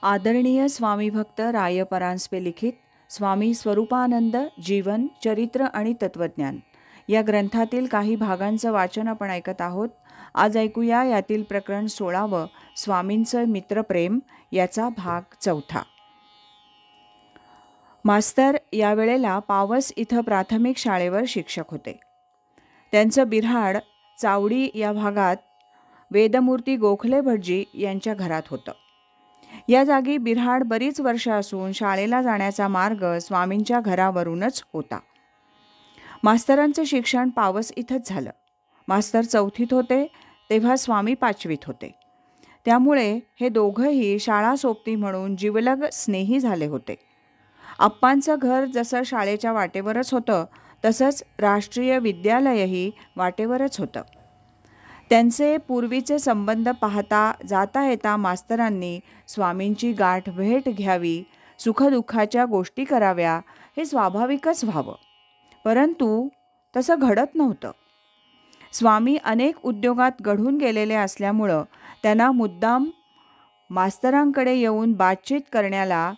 आदरणीय स्वामी भक्त राय परांजपे लिखित स्वामी स्वरूपानंद जीवन चरित्र आणि तत्वज्ञान या ग्रंथातील काही भागांचं वाचन आपण ऐकत आहोत. आज ऐकूया यातील प्रकरण 16 स्वामींचं मित्रप्रेम याचा भाग 4. मास्तर यावेळेला पावस इथं प्राथमिक शाळेवर शिक्षक होते. त्यांचं बिऱ्हाड चावडी या भागात वेदमूर्ती गोखले भटजी यांच्या घरात होतं. या जागी बिऱ्हाड बरीच वर्ष असून शाळेला जाण्याचा मार्ग स्वामींच्या घरावरूनच होता. मास्तरांचं शिक्षण पावस इथंच झालं. मास्तर 4थीत होते तेव्हा स्वामी 5वीत होते. त्यामुळे हे दोघंही शाळा सोबती म्हणून जिवलग स्नेही झाले होते. आप्पांचं घर जसं शाळेच्या वाटेवरच होतं तसंच राष्ट्रीय विद्यालयही वाटेवरच होतं. त्यांचे पूर्वीचे संबंध पाहता जाता येता मास्तरांनी स्वामींची गाठ भेट घ्यावी, सुखदुःखाच्या गोष्टी कराव्या हे स्वाभाविकच व्हावं. परंतु तसं घडत नव्हतं. स्वामी अनेक उद्योगात गढून गेलेले असल्यामुळं त्यांना मुद्दाम मास्तरांकडे येऊन बातचीत करण्याला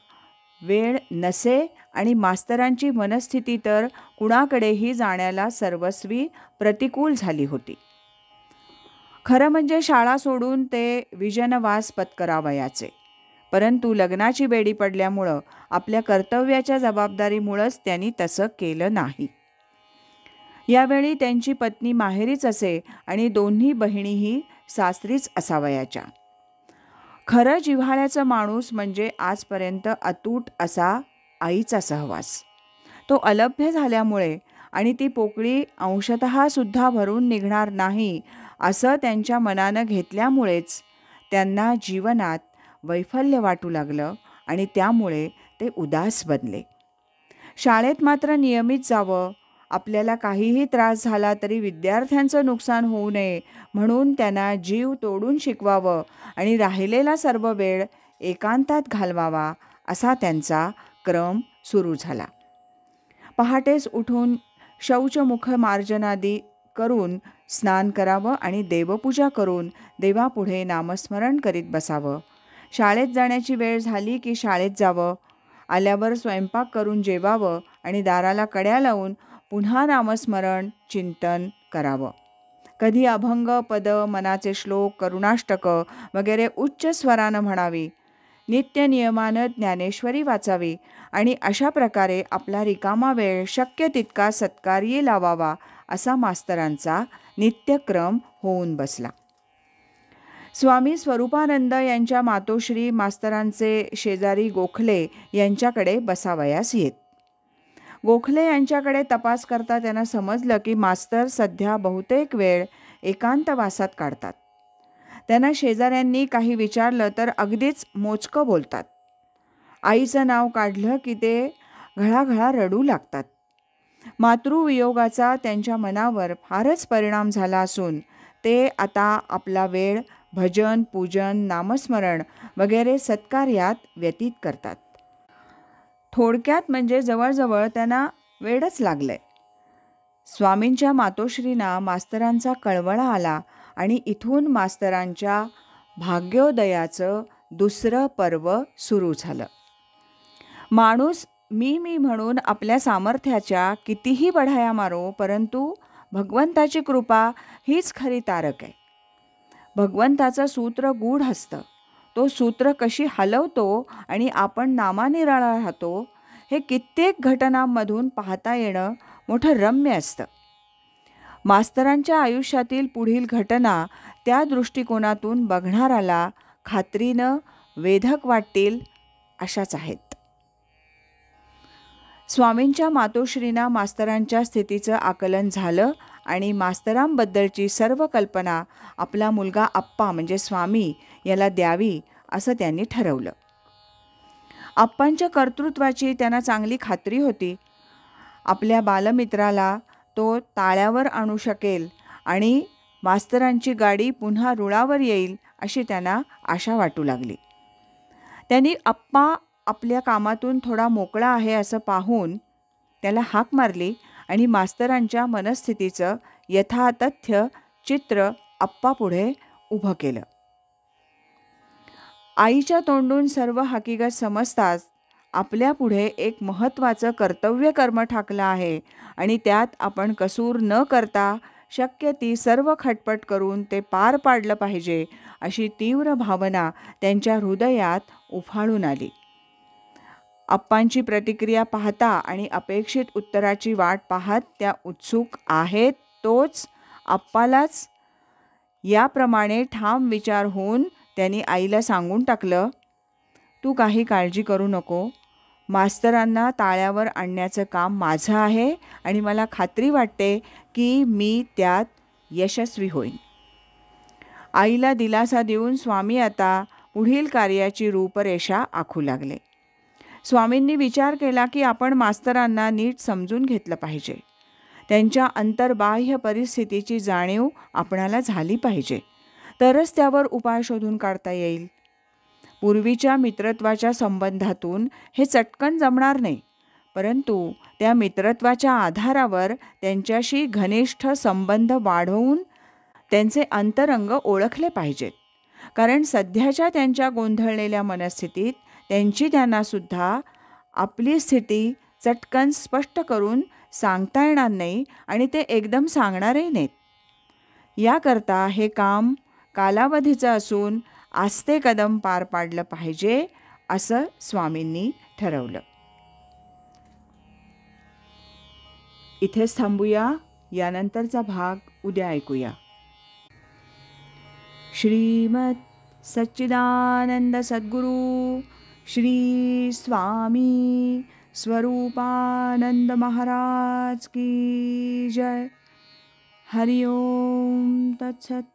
वेळ नसे आणि मास्तरांची मनस्थिती तर कुणाकडेही जाण्याला सर्वस्वी प्रतिकूल झाली होती. खरं म्हणजे शाळा सोडून ते विजनवास पत्करावयाचे. परंतु लग्नाची बेडी पडल्यामुळं आपल्या कर्तव्याच्या जबाबदारीमुळंच त्यांनी तसं केलं नाही. यावेळी त्यांची पत्नी माहेरीच असे आणि दोन्ही बहिणीही सासरीच असावयाच्या. खरं जिव्हाळ्याचं माणूस म्हणजे आजपर्यंत अतूट असा आईचा सहवास. तो अलभ्य झाल्यामुळे आणि ती पोकळी अंशतः सुद्धा भरून निघणार नाही असं त्यांच्या मनानं घेतल्यामुळेच त्यांना जीवनात वैफल्य वाटू लागलं आणि त्यामुळे ते उदास बनले. शाळेत मात्र नियमित जावं, आपल्याला काहीही त्रास झाला तरी विद्यार्थ्यांचं नुकसान होऊ नये म्हणून त्यांना जीव तोडून शिकवावं आणि राहिलेला सर्व वेळ एकांतात घालवावा असा त्यांचा क्रम सुरू झाला. पहाटेच उठून शौचमुख मार्जनादी करून स्नान करावं आणि देवपूजा करून देवापुढे नामस्मरण करीत बसावं. शाळेत जाण्याची वेळ झाली की शाळेत जावं. आल्यावर स्वयंपाक करून जेवावं आणि दाराला कड्या लावून पुन्हा नामस्मरण चिंतन करावं. कधी अभंग पद, मनाचे श्लोक, करुणाष्टकं वगैरे उच्च स्वरानं म्हणावी. नित्य नियमानं ज्ञानेश्वरी वाचावी आणि अशा प्रकारे आपला रिकामा वेळ शक्य तितका सत्कार्यी लावावा असा मास्तरांचा नित्यक्रम होऊन बसला. स्वामी स्वरूपानंद यांच्या मातोश्री मास्तरांचे शेजारी गोखले यांच्याकडे बसावयास येत. गोखले यांच्याकडे तपास करता त्यांना समजलं की मास्तर सध्या बहुतेक वेळ एकांतवासात काढतात. त्यांना शेजाऱ्यांनी काही विचारलं तर अगदीच मोजकं बोलतात. आईचं नाव काढलं की ते घळाघळा रडू लागतात. मातृवियोगाचा त्यांच्या मनावर फारच परिणाम झाला असून ते आता आपला वेळ भजन, पूजन, नामस्मरण वगैरे सत्कार्यात व्यतीत करतात. थोडक्यात म्हणजे जवळजवळ त्यांना वेडच लागलंय. स्वामींच्या मातोश्रींना मास्तरांचा कळवळा आला आणि इथून मास्तरांच्या भाग्योदयाचं दुसरं पर्व सुरू झालं. माणूस मी म्हणून आपल्या सामर्थ्याच्या कितीही बढाया मारो, परंतु भगवंताची कृपा हीच खरी तारक आहे. भगवंताचं सूत्र गूढ असतं. तो सूत्र कशी हलवतो आणि आपण नामानिराळा राहतो हे कित्येक घटनांमधून पाहता येणं मोठं रम्य असतं. मास्तरांच्या आयुष्यातील पुढील घटना त्या दृष्टिकोनातून बघणाराला खात्रीनं वेधक वाटतील अशाच आहेत. स्वामींच्या मातोश्रींना मास्तरांच्या स्थितीचं आकलन झालं आणि मास्तरांबद्दलची सर्व कल्पना आपला मुलगा आप्पा म्हणजे स्वामी याला द्यावी असं त्यांनी ठरवलं. आप्पांच्या कर्तृत्वाची त्यांना चांगली खात्री होती. आपल्या बालमित्राला तो ताळ्यावर आणू शकेल आणि मास्तरांची गाडी पुन्हा रुळावर येईल अशी त्यांना आशा वाटू लागली. त्यांनी आप्पा आपल्या कामातून थोडा मोकळा आहे असं पाहून त्याला हाक मारली आणि मास्तरांच्या मनस्थितीचं यथातथ्य चित्र आप्पापुढे उभं केलं. आईच्या तोंडून सर्व हकीकत समजताच आपल्यापुढे एक महत्त्वाचं कर्तव्य कर्म ठाकलं आहे आणि त्यात आपण कसूर न करता शक्य ती सर्व खटपट करून ते पार पाडलं पाहिजे अशी तीव्र भावना त्यांच्या हृदयात उफाळून आली. अप्पांची प्रतिक्रिया पाहता आणि अपेक्षित उत्तराची वाट पाहत त्या उत्सुक आहेत तोच अप्पालाच याप्रमाणे ठाम विचार होऊन त्यांनी आईला सांगून टाकलं, तू काही काळजी करू नको. मास्तरांना ताळ्यावर आणण्याचं काम माझं आहे आणि मला खात्री वाटते की मी त्यात यशस्वी होईन. आईला दिलासा देऊन स्वामी आता पुढील कार्याची रूपरेषा आखू लागले. स्वामींनी विचार केला की आपण मास्तरांना नीट समजून घेतलं पाहिजे. त्यांच्या अंतर्बाह्य परिस्थितीची जाणीव आपणाला झाली पाहिजे, तरच त्यावर उपाय शोधून काढता येईल. पूर्वीच्या मित्रत्वाच्या संबंधातून हे चटकन जमणार नाही, परंतु त्या मित्रत्वाच्या आधारावर त्यांच्याशी घनिष्ठ संबंध वाढवून त्यांचे अंतरंग ओळखले पाहिजेत. कारण सध्याच्या त्यांच्या गोंधळलेल्या मनस्थितीत त्यांची त्यांनासुद्धा आपली स्थिती चटकन स्पष्ट करून सांगता येणार नाही आणि ते एकदम सांगणारही नाहीत. याकरता हे काम कालावधीचं असून आस्ते कदम पार पाडलं पाहिजे असं स्वामींनी ठरवलं. इथेच थांबूया. यानंतरचा भाग उद्या ऐकूया. श्रीमद सच्चिदानंद सद्गुरू श्री स्वामी स्वरूपानंद महाराज की जय. हरि ओम तत्सत.